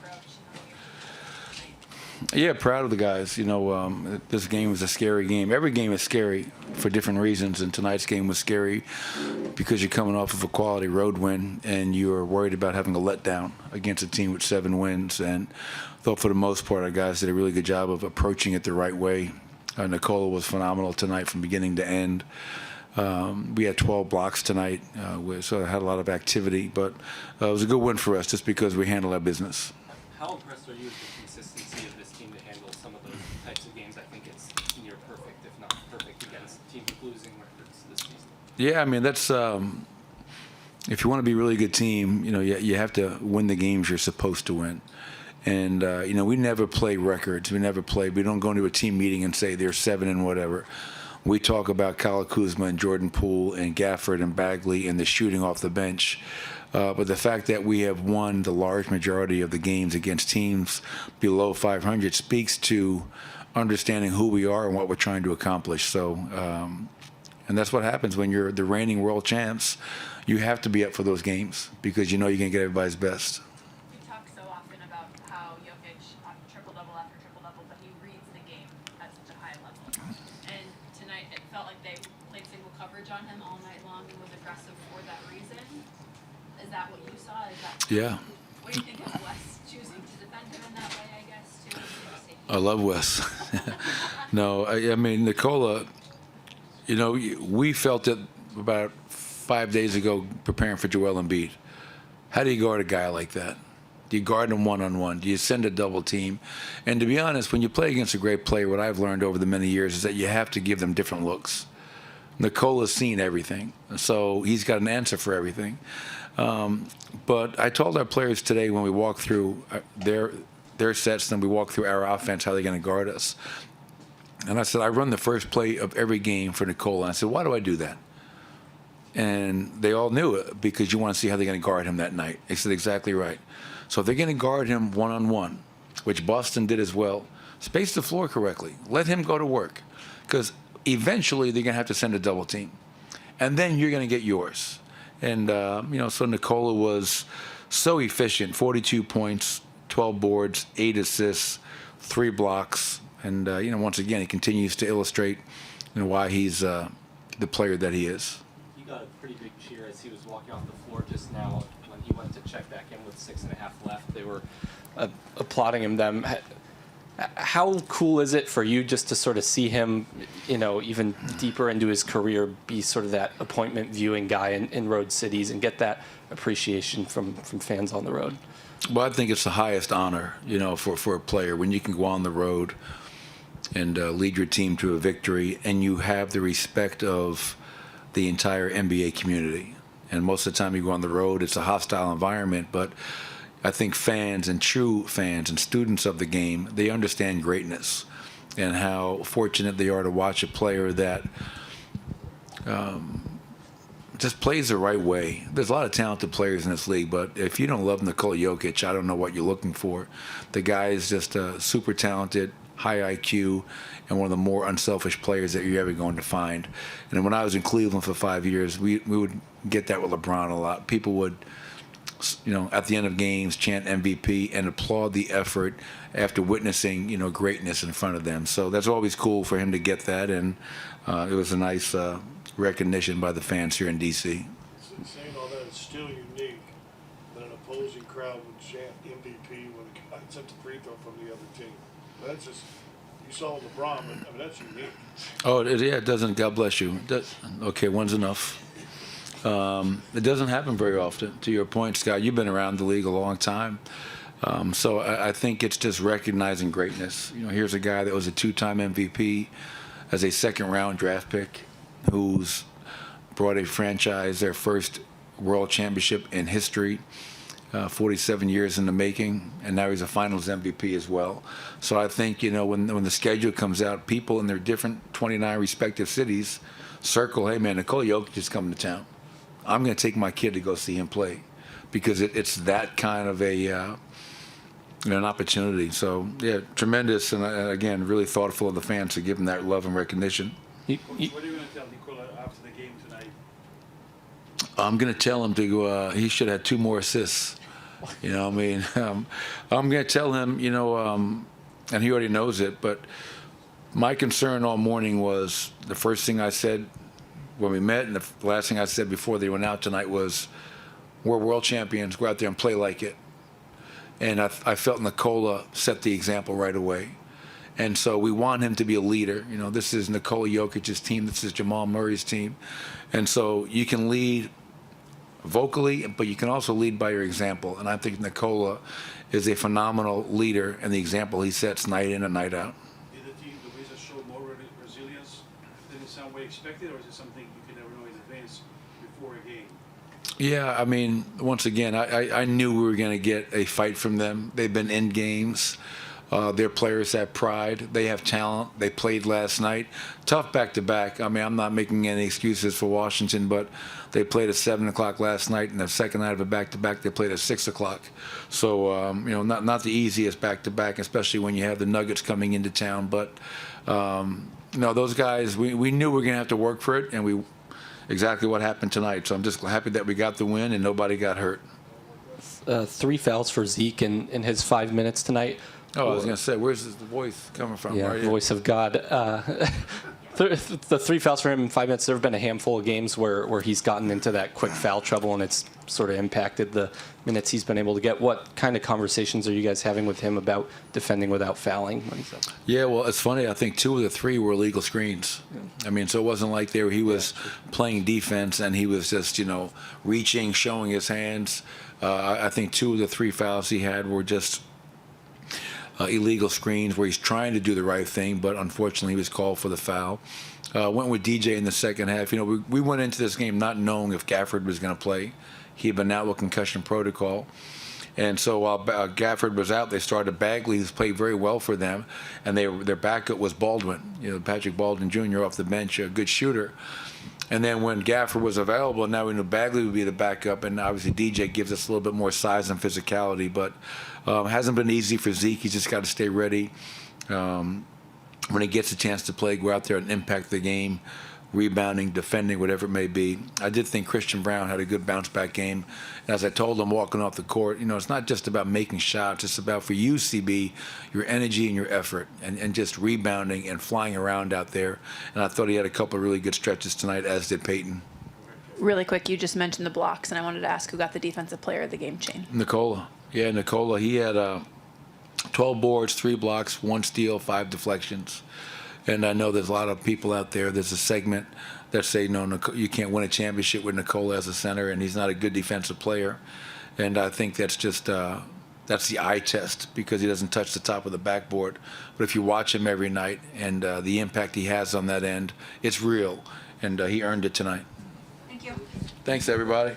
approach and how you're tonight? Yeah, proud of the guys. This game was a scary game. Every game is scary for different reasons, and tonight's game was scary because you're coming off of a quality road win and you're worried about having a letdown against a team with 7 wins. And I thought for the most part our guys did a really good job of approaching it the right way. Nicola was phenomenal tonight from beginning to end. We had 12 blocks tonight, so I had a lot of activity, but it was a good win for us just because we handled our business. How impressed are you with the consistency of this team to handle some of those types of games? I think it's near perfect, if not perfect, against teams with losing records this season. Yeah, I mean, that's if you want to be a really good team, you have to win the games you're supposed to win. And, we never play records. We don't go into a team meeting and say they're 7 and whatever. We talk about Kyle Kuzma and Jordan Poole and Gafford and Bagley and the shooting off the bench. But the fact that we have won the large majority of the games against teams below 500 speaks to understanding who we are and what we're trying to accomplish. So, and that's what happens when you're the reigning world champs. You have to be up for those games because you know you're going to get everybody's best. You talk so often about how Jokic on triple-double after triple-double, but he reads the game at such a high level. And tonight it felt like they played single coverage on him all night long and was aggressive for that reason. Is that what you saw? Yeah. What do you think of Wes choosing to defend him in that way, I guess, too? I love Wes. No, I mean, Nicola, we felt it about 5 days ago preparing for Joel Embiid. How do you guard a guy like that? Do you guard him one-on-one? Do you send a double team? And to be honest, when you play against a great player, what I've learned over the many years is that you have to give them different looks. Nicola's seen everything, so he's got an answer for everything. But I told our players today when we walked through their sets, then we walked through our offense, how they're going to guard us. And I said, I run the first play of every game for Nicola. And I said, why do I do that? And they all knew it because you want to see how they're going to guard him that night. They said, exactly right. So if they're going to guard him one-on-one, which Boston did as well, space the floor correctly. Let him go to work because eventually they're going to have to send a double team. And then you're going to get yours. And, so Nicola was so efficient, 42 points, 12 boards, 8 assists, 3 blocks. And, once again, he continues to illustrate why he's the player that he is. He got a pretty big cheer as he was walking off the floor just now when he went to check back in with 6.5 left. They were applauding him. How cool is it for you just to sort of see him, even deeper into his career, be sort of that appointment viewing guy in road cities and get that appreciation from fans on the road? Well, I think it's the highest honor, for a player when you can go on the road and lead your team to a victory and you have the respect of the entire NBA community. And most of the time you go on the road, it's a hostile environment, but I think fans and true fans and students of the game, they understand greatness and how fortunate they are to watch a player that just plays the right way. There's a lot of talented players in this league, but if you don't love Nikola Jokic, I don't know what you're looking for. The guy is just super talented, high IQ, and one of the more unselfish players that you're ever going to find. And when I was in Cleveland for 5 years, we would get that with LeBron a lot. People would, at the end of games, chant MVP and applaud the effort after witnessing, greatness in front of them. So that's always cool for him to get that, and it was a nice recognition by the fans here in D.C. Saying all that is still unique that an opposing crowd would chant MVP when a guy sent a free throw from the other team. That's just, you saw LeBron, but that's unique. Oh, it doesn't. God bless you. Okay, one's enough. It doesn't happen very often. To your point, Scott, you've been around the league a long time. So I think it's just recognizing greatness. Here's a guy that was a 2-time MVP as a second-round draft pick who's brought a franchise their first world championship in history, 47 years in the making, and now he's a finals MVP as well. So I think, when the schedule comes out, people in their different 29 respective cities circle, hey, man, Nikola Jokic is coming to town. I'm going to take my kid to go see him play because it's that kind of an opportunity. So, yeah, tremendous, and again, really thoughtful of the fans to give him that love and recognition. What are you going to tell Nikola after the game tonight? I'm going to tell him to go. He should have 2 more assists. You know, I mean, I'm going to tell him, you know, and he already knows it, but my concern all morning was the first thing I said when we met and the last thing I said before they went out tonight was, we're world champions, go out there and play like it. And I felt Nikola set the example right away. And so we want him to be a leader. You know, this is Nikola Jokic's team. This is Jamal Murray's team. And so you can lead vocally, but you can also lead by your example. And I think Nikola is a phenomenal leader, and the example he sets night in and night out. Did the team, the Wizards, show more resilience than in some way expected, or is it something you can never know in advance before a game? Yeah, I mean, once again, I knew we were going to get a fight from them. They've been in games. Their players have pride. They have talent. They played last night. Tough back-to-back. I mean, I'm not making any excuses for Washington, but they played at 7 o'clock last night, and the second night of a back-to-back, they played at 6 o'clock. So, you know, not the easiest back-to-back, especially when you have the Nuggets coming into town. But, you know, those guys, we knew we were going to have to work for it, and exactly what happened tonight. So I'm just happy that we got the win and nobody got hurt. 3 fouls for Zeke in his 5 minutes tonight. Oh, I was going to say, where's the voice coming from? Yeah, right? voice of God. The 3 fouls for him in 5 minutes. There have been a handful of games where he's gotten into that quick foul trouble, and it's sort of impacted the minutes he's been able to get. What kind of conversations are you guys having with him about defending without fouling? Yeah, well, it's funny. I think 2 of the 3 were illegal screens. I mean, so it wasn't like he was playing defense and he was just, you know, reaching, showing his hands. I think 2 of the 3 fouls he had were just illegal screens where he's trying to do the right thing, but unfortunately he was called for the foul. Went with DJ in the second half. You know, we went into this game not knowing if Gafford was going to play. He had been out with concussion protocol. And so while Gafford was out, they started Bagley, who's played very well for them, and their backup was Baldwin, you know, Patrick Baldwin Jr. off the bench, a good shooter. And then when Gafford was available, now we knew Bagley would be the backup, and obviously DJ gives us a little bit more size and physicality, but hasn't been easy for Zeke. He's just got to stay ready. When he gets a chance to play, go out there and impact the game, rebounding, defending, whatever it may be. I did think Christian Brown had a good bounce-back game. And as I told him walking off the court, you know, it's not just about making shots. It's about, for you, CB, your energy and your effort and just rebounding and flying around out there. And I thought he had a couple of really good stretches tonight, as did Peyton. Really quick, you just mentioned the blocks, and I wanted to ask who got the defensive player of the game, Shane. Nikola. Yeah, Nikola. He had 12 boards, 3 blocks, 1 steal, 5 deflections. And I know there's a lot of people out there, there's a segment that say, no, you can't win a championship with Nikola as a center, and he's not a good defensive player. And I think that's just that's the eye test, because he doesn't touch the top of the backboard. But if you watch him every night and the impact he has on that end, it's real. And he earned it tonight. Thank you. Thanks, everybody.